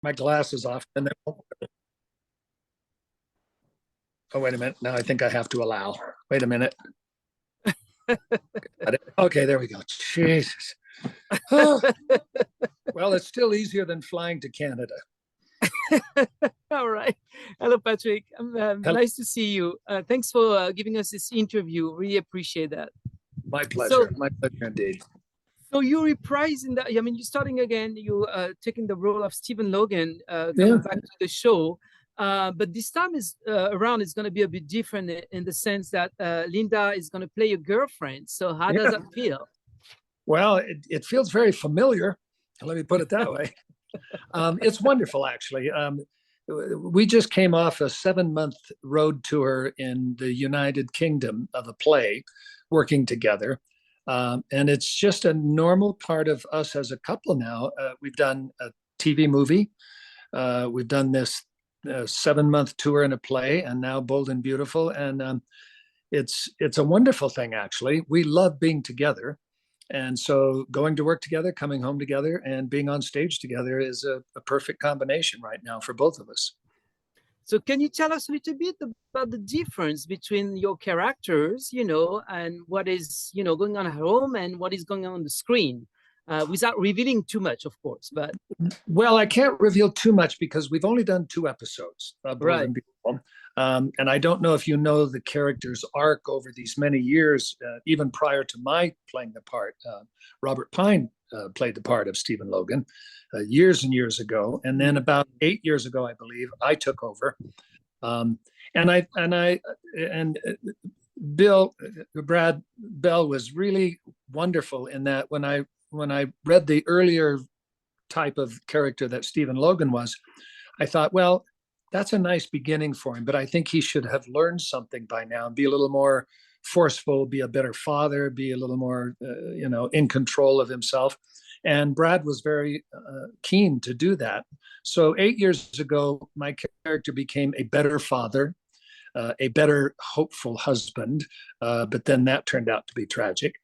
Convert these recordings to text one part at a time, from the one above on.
my glasses off, and then oh wait a minute. Now I think I have to allow. Wait a minute. Okay, there we go. Jesus. Oh, well, it's still easier than flying to Canada. All right. Hello, Patrick. Hello. Nice to see you. Thanks for giving us this interview. Really appreciate that. My So, pleasure. My pleasure indeed. so you reprising that. I mean, you're starting again. You taking the role of Stephen Logan, Yeah. coming back to the show. But this time is around is going to be a bit different in the sense that Linda is going to play your girlfriend. So how does Yeah. that feel? Well, it feels very familiar. Let me put it that way. It's wonderful, actually. We just came off a 7-month road tour in the United Kingdom of a play, working together. And it's just a normal part of us as a couple now. We've done a TV movie. We've done this 7-month tour in a play, and now Bold and Beautiful. And it's a wonderful thing, actually. We love being together. And so going to work together, coming home together, and being on stage together is a perfect combination right now for both of us. So can you tell us a little bit about the difference between your characters, and what is, going on at home and what is going on the screen, without revealing too much, of course, but. Well, I can't reveal too much because we've only done 2 episodes of Bold Right. and Beautiful. And I don't know if you know the character's arc over these many years, even prior to my playing the part. Robert Pine played the part of Stephen Logan years and years ago. And then about 8 years ago, I believe, I took over. And Bill, Brad Bell was really wonderful in that when I read the earlier type of character that Stephen Logan was, I thought, well, that's a nice beginning for him, but I think he should have learned something by now and be a little more forceful, be a better father, be a little more, in control of himself. And Brad was very keen to do that. So 8 years ago, my character became a better father, a better hopeful husband, but then that turned out to be tragic.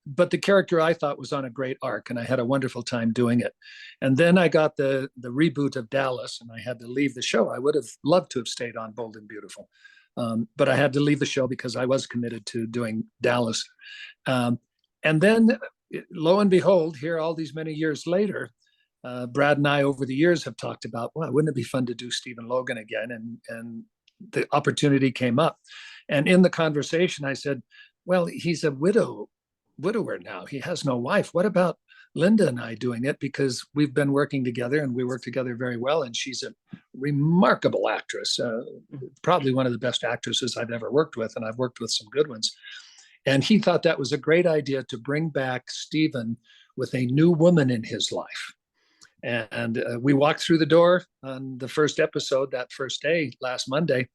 But the character I thought was on a great arc, and I had a wonderful time doing it. And then I got the reboot of Dallas, and I had to leave the show. I would have loved to have stayed on Bold and Beautiful, but I had to leave the show because I was committed to doing Dallas. And then, lo and behold, here all these many years later, Brad and I over the years have talked about, well, wouldn't it be fun to do Stephen Logan again? And the opportunity came up. And in the conversation, I said, well, he's a widower now. He has no wife. What about Linda and I doing it? Because we've been working together and we work together very well. And she's a remarkable actress, probably one of the best actresses I've ever worked with. And I've worked with some good ones. And he thought that was a great idea to bring back Stephen with a new woman in his life. And we walked through the door on the first episode that first day, last Monday.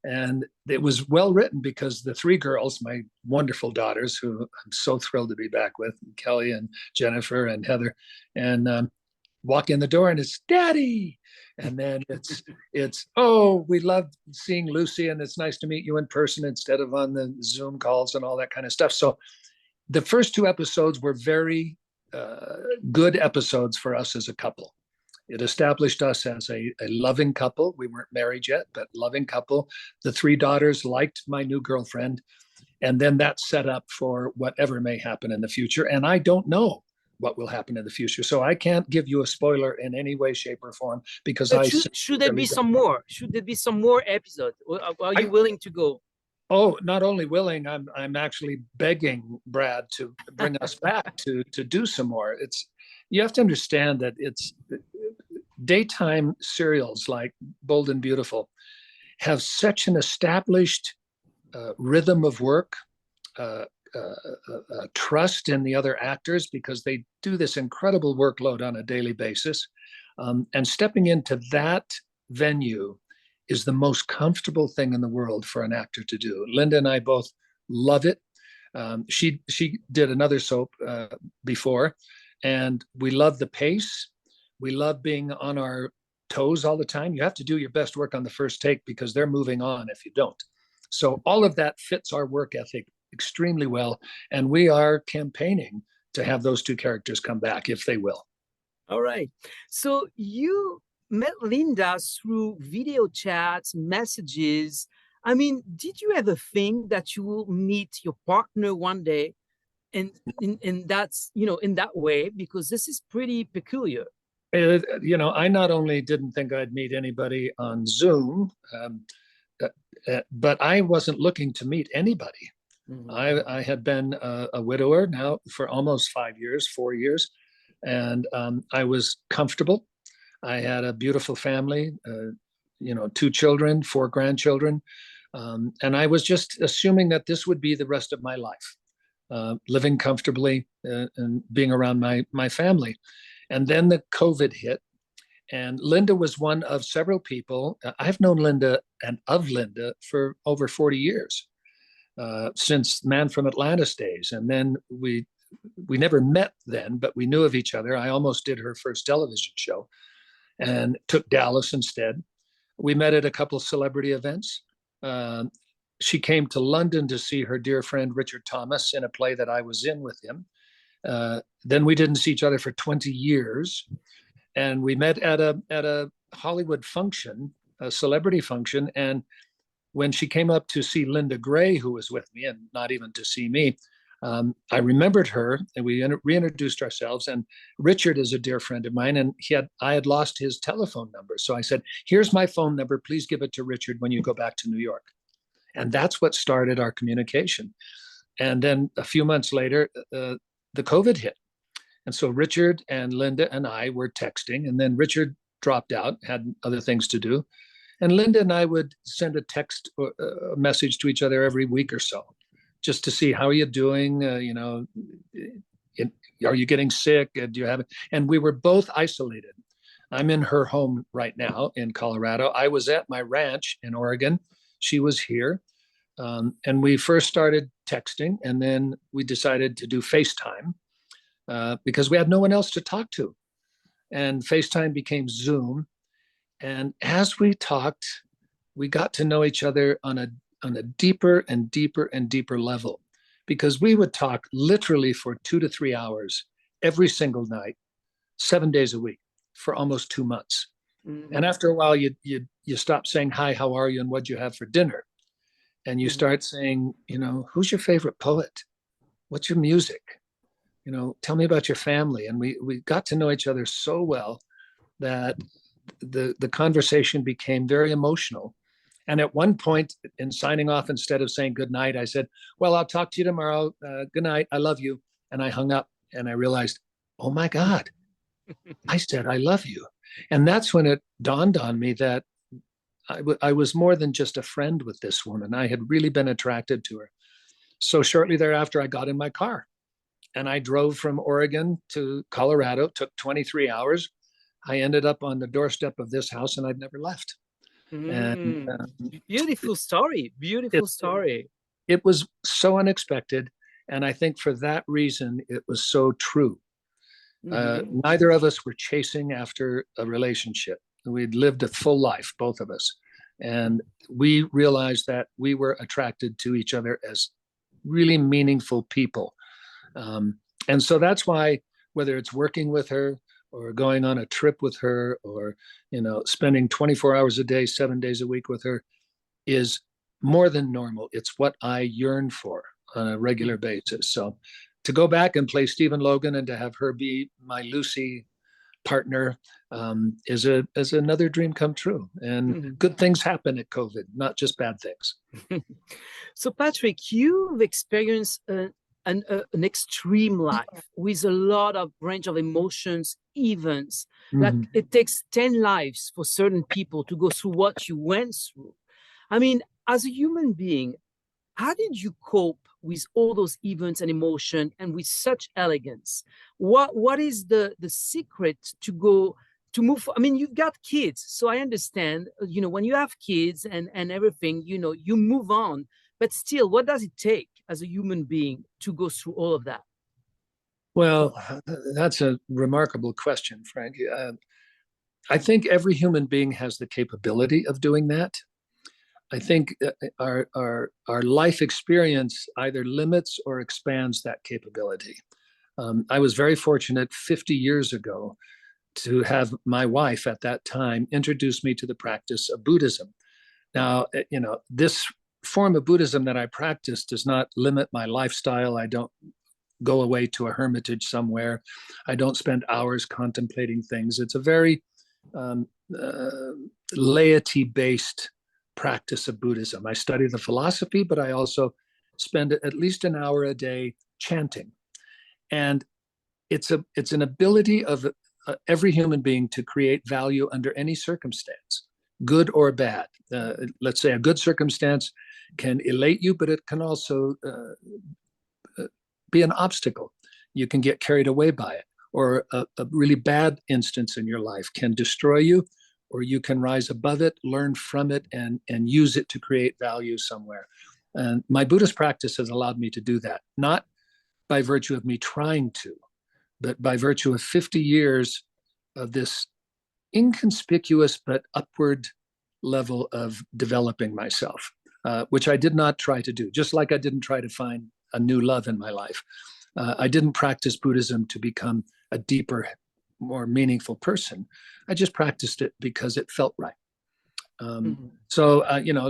And it was well written because the 3 girls, my wonderful daughters, who I'm so thrilled to be back with, Kelly and Jennifer and Heather, and walk in the door and it's Daddy. And then it's oh, we love seeing Lucy and it's nice to meet you in person instead of on the Zoom calls and all that kind of stuff. So the first 2 episodes were very good episodes for us as a couple. It established us as a loving couple. We weren't married yet, but loving couple. The 3 daughters liked my new girlfriend. And then that set up for whatever may happen in the future. And I don't know what will happen in the future. So I can't give you a spoiler in any way, shape, or form because But should there be some more? Should there be some more episodes? Or are you willing to go? Oh, not only willing, I'm actually begging Brad to bring us back to do some more. You have to understand that it's daytime serials like Bold and Beautiful have such an established rhythm of work, trust in the other actors because they do this incredible workload on a daily basis. And stepping into that venue is the most comfortable thing in the world for an actor to do. Linda and I both love it. She did another soap before, and we love the pace. We love being on our toes all the time. You have to do your best work on the first take because they're moving on if you don't. So all of that fits our work ethic extremely well, and we are campaigning to have those 2 characters come back if they will. All right. So you met Linda through video chats, messages. I mean, did you ever think that you will meet your partner one day? And in that's, in that way, because this is pretty peculiar. I not only didn't think I'd meet anybody on Zoom, uh, but I wasn't looking to meet anybody. I had been a widower now for almost 5 years, 4 years, and I was comfortable. I had a beautiful family, 2 children, 4 grandchildren, and I was just assuming that this would be the rest of my life, living comfortably and being around my family. And then the COVID hit, and Linda was one of several people. I've known Linda and of Linda for over 40 years, since Man from Atlantis days. And then we never met then, but we knew of each other. I almost did her first television show and took Dallas instead. We met at a couple of celebrity events. Uh, she came to London to see her dear friend Richard Thomas in a play that I was in with him. Then we didn't see each other for 20 years, and we met at a Hollywood function, a celebrity function. And when she came up to see Linda Gray, who was with me, and not even to see me, I remembered her, and we reintroduced ourselves. And Richard is a dear friend of mine, and I had lost his telephone number, so I said, "Here's my phone number. Please give it to Richard when you go back to New York." And that's what started our communication. And then a few months later, the COVID hit. And so Richard and Linda and I were texting, and then Richard dropped out, had other things to do. And Linda and I would send a text or a message to each other every week or so, just to see how are you doing, are you getting sick? Do you have it? And we were both isolated. I'm in her home right now in Colorado. I was at my ranch in Oregon. She was here. And we first started texting, and then we decided to do FaceTime because we had no one else to talk to. And FaceTime became Zoom. And as we talked, we got to know each other on a deeper and deeper and deeper level, because we would talk literally for 2 to 3 hours every single night, 7 days a week for almost 2 months. Mm-hmm. And after a while, you stop saying, "Hi, how are you? And what'd you have for dinner?" And you start saying, "Who's your favorite poet? What's your music? Tell me about your family." And we got to know each other so well that the conversation became very emotional. And at one point in signing off, instead of saying good night, I said, "Well, I'll talk to you tomorrow. Good night. I love you." And I hung up, and I realized, oh my God, I said, "I love you." And that's when it dawned on me that I was more than just a friend with this woman. I had really been attracted to her. So shortly thereafter, I got in my car and I drove from Oregon to Colorado. It took 23 hours. I ended up on the doorstep of this house, and I've never left. And beautiful story. Beautiful story. It was so unexpected. And I think for that reason, it was so true. Neither of us were chasing after a relationship. We'd lived a full life, both of us. And we realized that we were attracted to each other as really meaningful people. And so that's why, whether it's working with her or going on a trip with her or, spending 24 hours a day, 7 days a week with her, is more than normal. It's what I yearn for on a regular basis. So to go back and play Stephen Logan and to have her be my Lucy partner is another dream come true. And good things happen at COVID, not just bad things. So Patrick, you've experienced an extreme life with a lot of range of emotions, events. Like it takes 10 lives for certain people to go through what you went through. I mean, as a human being, how did you cope with all those events and emotion and with such elegance? What is the secret to move? I mean, you've got kids, so I understand, when you have kids and everything, you move on, but still, what does it take as a human being to go through all of that? Well, that's a remarkable question, Frank. I think every human being has the capability of doing that. I think our life experience either limits or expands that capability. I was very fortunate 50 years ago. to have my wife at that time introduce me to the practice of Buddhism. Now, this form of Buddhism that I practice does not limit my lifestyle. I don't go away to a hermitage somewhere. I don't spend hours contemplating things. It's a very um, laity-based practice of Buddhism. I study the philosophy, but I also spend at least an hour a day chanting. And it's an ability of every human being to create value under any circumstance, good or bad. Let's say a good circumstance can elate you, but it can also be an obstacle. You can get carried away by it, or a really bad instance in your life can destroy you, or you can rise above it, learn from it, and use it to create value somewhere. And my Buddhist practice has allowed me to do that, not by virtue of me trying to, but by virtue of 50 years of this inconspicuous but upward level of developing myself, which I did not try to do, just like I didn't try to find a new love in my life. I didn't practice Buddhism to become a deeper, more meaningful person. I just practiced it because it felt right. So,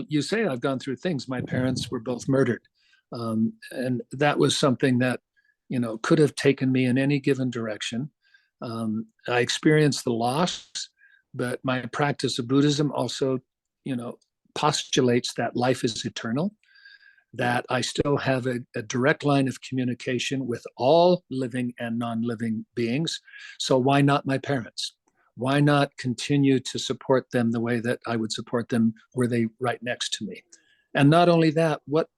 you say I've gone through things. My parents were both murdered. And that was something that, could have taken me in any given direction. I experienced the loss, but my practice of Buddhism also, postulates that life is eternal, that I still have a direct line of communication with all living and non-living beings. So why not my parents? Why not continue to support them the way that I would support them were they right next to me? And not only that, what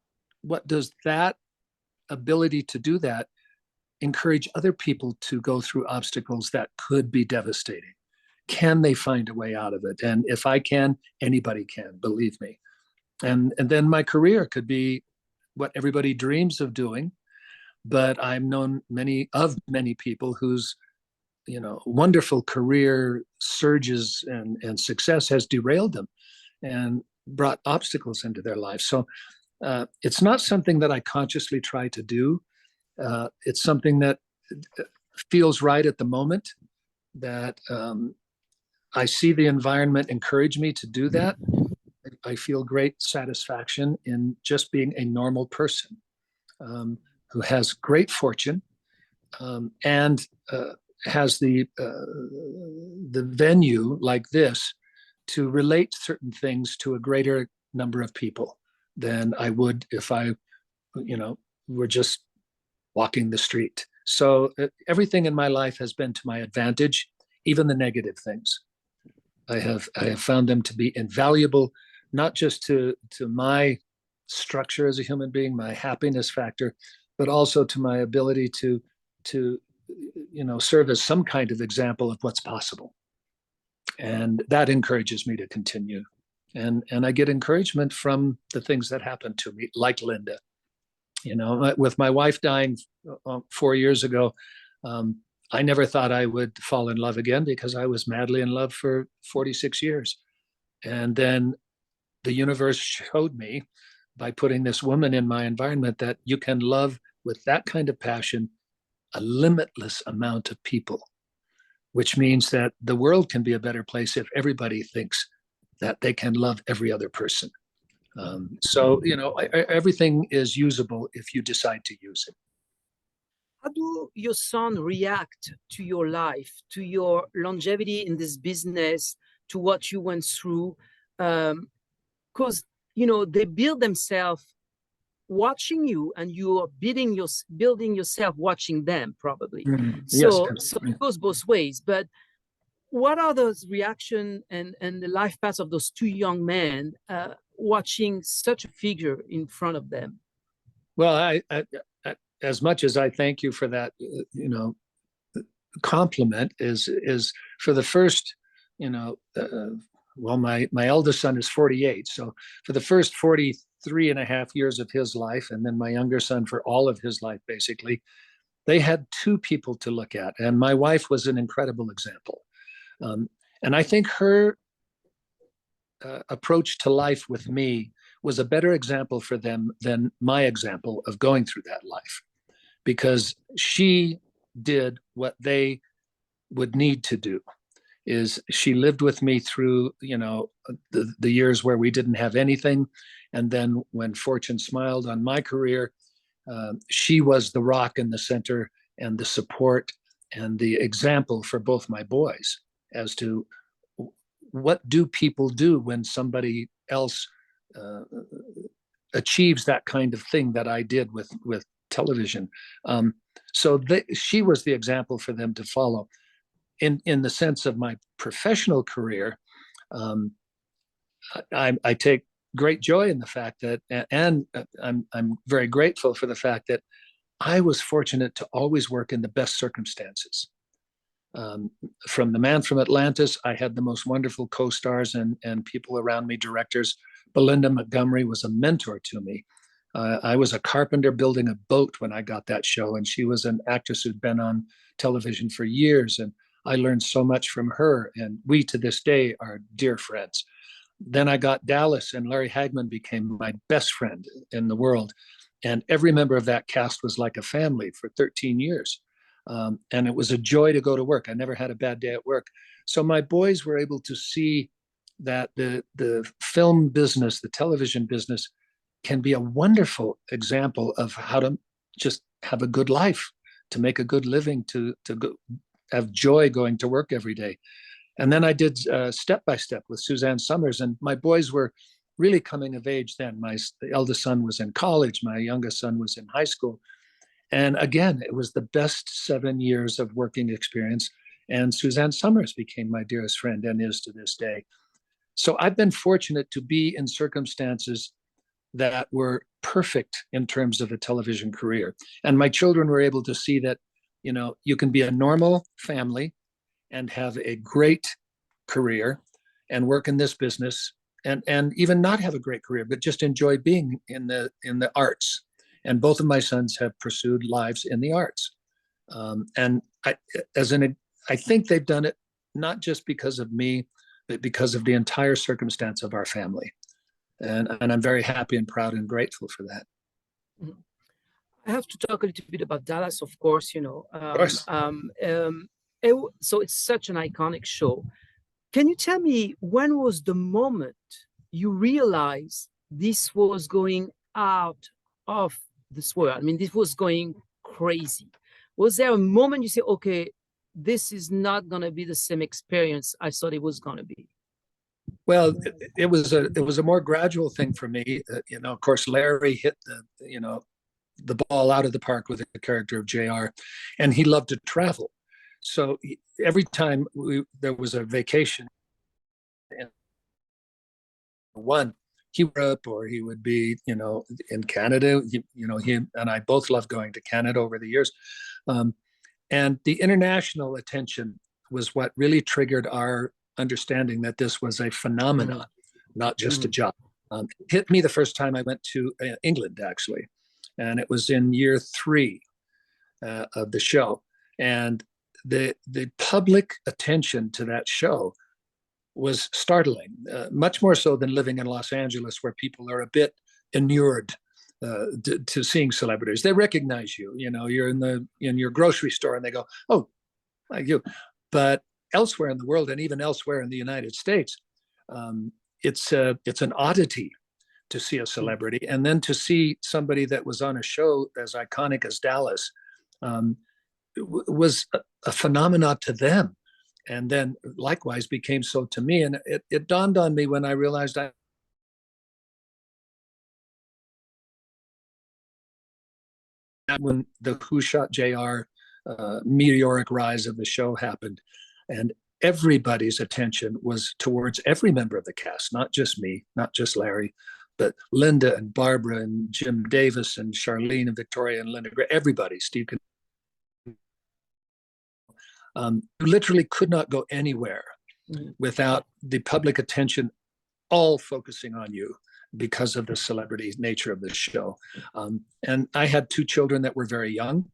does that ability to do that encourage other people to go through obstacles that could be devastating? Can they find a way out of it? And if I can, anybody can, believe me. And then my career could be what everybody dreams of doing, but I've known many people whose wonderful career surges and success has derailed them and brought obstacles into their life. So it's not something that I consciously try to do. It's something that feels right at the moment, that I see the environment encourage me to do that. I feel great satisfaction in just being a normal person who has great fortune and has the venue like this to relate certain things to a greater number of people than I would if I, were just walking the street. So everything in my life has been to my advantage, even the negative things. I have found them to be invaluable, not just to my structure as a human being, my happiness factor, but also to my ability to serve as some kind of example of what's possible. And that encourages me to continue. And I get encouragement from the things that happen to me, like Linda. With my wife dying 4 years ago, I never thought I would fall in love again because I was madly in love for 46 years. And then the universe showed me by putting this woman in my environment that you can love with that kind of passion a limitless amount of people, which means that the world can be a better place if everybody thinks that they can love every other person. So, everything is usable if you decide to use it. How do your son react to your life, to your longevity in this business, to what you went through? Because they build themselves watching you, and you are building yourself watching them, probably. So it goes both ways. But what are those reaction and the life paths of those two young men watching such a figure in front of them? Well, I as much as I thank you for that, compliment is for the first, well, my eldest son is 48. So for the first 43 and a half years of his life, and then my younger son for all of his life, basically, they had two people to look at. And my wife was an incredible example. And I think her approach to life with me was a better example for them than my example of going through that life, because she did what they would need to do. is she lived with me through, the years where we didn't have anything. And then when fortune smiled on my career, she was the rock in the center and the support and the example for both my boys as to what do people do when somebody else uh, achieves that kind of thing that I did with television. So she was the example for them to follow. In the sense of my professional career, um, I take great joy in the fact that, and I'm very grateful for the fact that I was fortunate to always work in the best circumstances. Um, from The Man from Atlantis, I had the most wonderful co-stars and people around me, directors. Belinda Montgomery was a mentor to me. I was a carpenter building a boat when I got that show, and she was an actress who'd been on television for years, and I learned so much from her, and we to this day are dear friends. Then I got Dallas, and Larry Hagman became my best friend in the world. And every member of that cast was like a family for 13 years. And it was a joy to go to work. I never had a bad day at work. So my boys were able to see that the film business, the television business, can be a wonderful example of how to just have a good life, to make a good living, to go, have joy going to work every day. And then I did Step by Step with Suzanne Summers, and my boys were really coming of age then. The eldest son was in college, my youngest son was in high school. And again, it was the best 7 years of working experience. And Suzanne Summers became my dearest friend and is to this day. So I've been fortunate to be in circumstances that were perfect in terms of a television career. And my children were able to see that, you can be a normal family and have a great career and work in this business and even not have a great career, but just enjoy being in the arts. And both of my sons have pursued lives in the arts. And I think they've done it not just because of me, but because of the entire circumstance of our family. And I'm very happy and proud and grateful for that. Mhm. I have to talk a little bit about Dallas, of course, Of course. so it's such an iconic show. Can you tell me when was the moment you realized this was going out of this world? I mean, this was going crazy. Was there a moment you say, okay, this is not going to be the same experience I thought it was going to be? Well, it was a more gradual thing for me. Of course, Larry hit the ball out of the park with the character of JR, and he loved to travel. So every time there was a vacation in one, he would up or he would be, in Canada. He and I both loved going to Canada over the years. And the international attention was what really triggered our understanding that this was a phenomenon, not just a job. It hit me the first time I went to England, actually. And it was in year 3 of the show. And the public attention to that show was startling, much more so than living in Los Angeles, where people are a bit inured to seeing celebrities. They recognize you. You're in your grocery store, and they go, "Oh, like you." But elsewhere in the world, and even elsewhere in the United States, it's an oddity to see a celebrity, and then to see somebody that was on a show as iconic as Dallas was a phenomenon to them, and then likewise became so to me. And it dawned on me when I realized when the Who Shot JR meteoric rise of the show happened, and everybody's attention was towards every member of the cast, not just me, not just Larry, but Linda and Barbara and Jim Davis and Charlene and Victoria and Linda, everybody, Steve. You literally could not go anywhere without the public attention all focusing on you because of the celebrity nature of the show. And I had 2 children that were very young.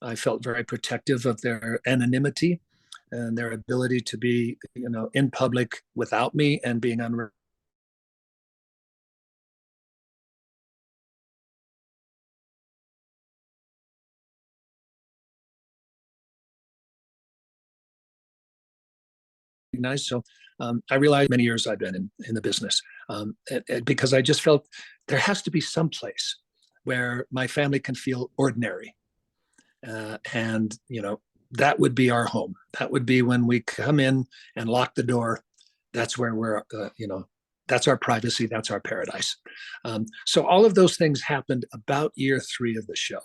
I felt very protective of their anonymity and their ability to be, in public without me and being unreal. recognized. So I realized many years I've been in the business, because I just felt there has to be some place where my family can feel ordinary. And, that would be our home. That would be when we come in and lock the door. That's where we're, that's our privacy. That's our paradise. So all of those things happened about year 3 of the show.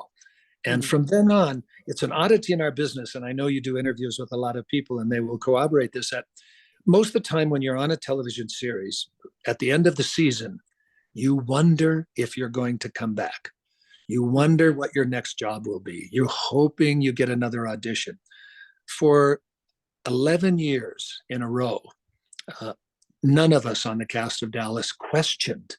And from then on, it's an oddity in our business. And I know you do interviews with a lot of people, and they will corroborate this, that most of the time when you're on a television series, at the end of the season, you wonder if you're going to come back. You wonder what your next job will be. You're hoping you get another audition. For 11 years in a row, none of us on the cast of Dallas questioned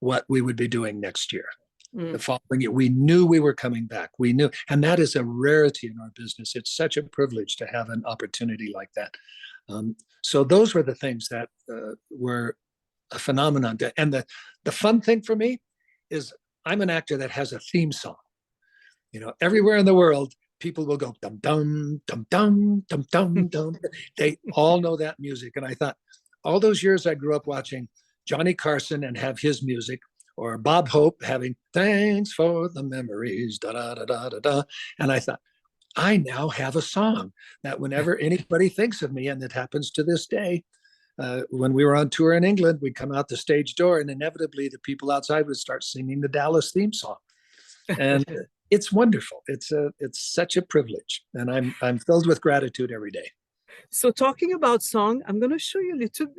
what we would be doing next year. The following year, we knew we were coming back. We knew, and that is a rarity in our business. It's such a privilege to have an opportunity like that. So those were the things that were a phenomenon. And the fun thing for me is I'm an actor that has a theme song. Everywhere in the world, people will go dum dum dum dum dum dum dum. They all know that music. And I thought, all those years I grew up watching Johnny Carson and have his music, or Bob Hope having "Thanks for the Memories," da da da da da da. And I thought, I now have a song that whenever anybody thinks of me, and it happens to this day, when we were on tour in England, we'd come out the stage door, and inevitably the people outside would start singing the Dallas theme song. And it's wonderful. It's such a privilege, and I'm filled with gratitude every day. So talking about song, I'm going to show you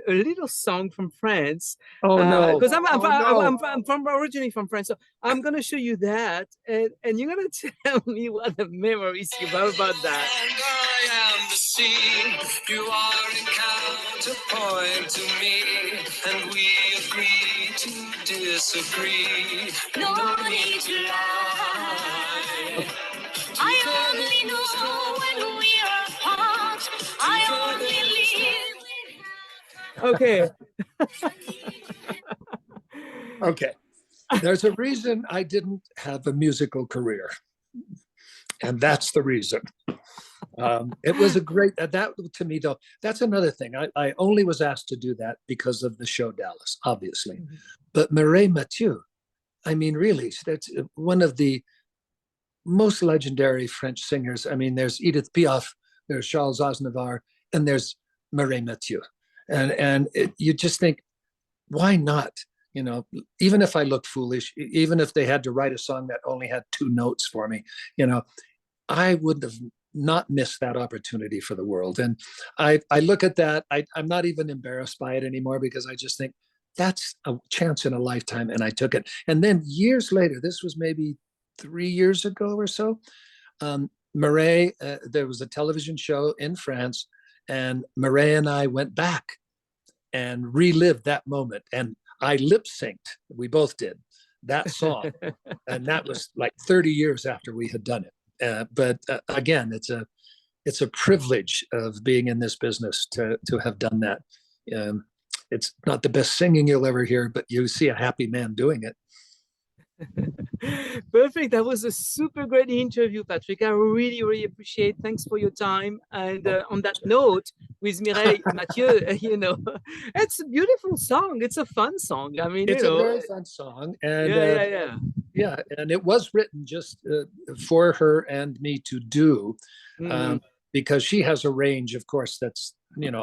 a little song from France. Oh no! Because I'm from originally from France, so I'm going to show you that, and you're going to tell me what the memories you have about that. And I am the sea, you are in counterpoint to me, and we agree to disagree. No need to lie. I only know when we are apart. I only live Okay. Okay. There's a reason I didn't have a musical career, and that's the reason. It was a great, that to me though, that's another thing. I only was asked to do that because of the show Dallas, obviously. But Mireille Mathieu, I mean, really, that's one of the most legendary French singers. I mean, there's Edith Piaf, there's Charles Aznavour, and there's Mireille Mathieu. And you just think, why not? Even if I look foolish, even if they had to write a song that only had 2 notes for me, I would have not missed that opportunity for the world. And I look at that, I'm not even embarrassed by it anymore, because I just think that's a chance in a lifetime, and I took it. And then years later, this was maybe 3 years ago or so, Mireille, there was a television show in France, and Mireille and I went back and relived that moment. And I lip synced, we both did, that song. And that was like 30 years after we had done it. But again, it's a privilege of being in this business to have done that. It's not the best singing you'll ever hear, but you see a happy man doing it. Perfect. That was a super great interview, Patrick. I really, really appreciate. Thanks for your time. And on that note, with Mireille Mathieu, it's a beautiful song. It's a fun song. I mean, it's a very fun song, and yeah. And it was written just for her and me to do, because she has a range, of course, that's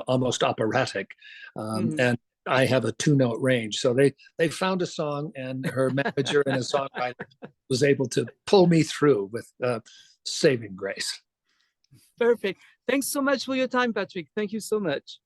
almost operatic, and I have a 2-note range. So they found a song, and her manager and a songwriter was able to pull me through with saving grace. Perfect. Thanks so much for your time, Patrick. Thank you so much.